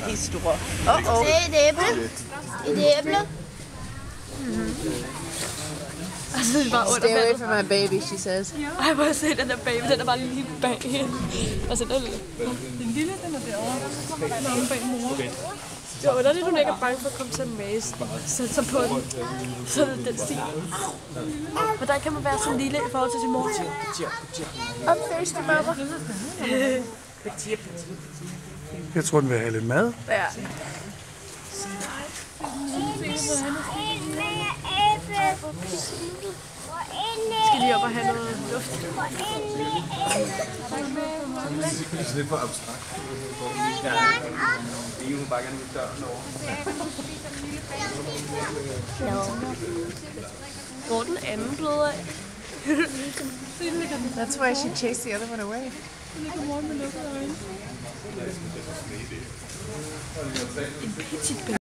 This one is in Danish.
de store. Det er et æble. Et æble. Altså, det er bare under Stay away vandet. from my baby, she says. Ej, hvor jeg se den der baby, den er bare lige bag hende. Altså, den lille, den er derovre. Så kommer der en bag mor. det er underligt, hun ikke er bange for at komme til en maze. Sætte sig på den. Så er det den stil. Hvordan kan man være så lille i forhold til sin mor? I'm thirsty, mama. Jeg tror, den vil have lidt mad. Ja. Skal lige op og have noget luft? Det er lidt for abstrakt. Det er jo bare gerne vil døren over. Hvor er den anden blevet af? That's why she chased the other one away. En petit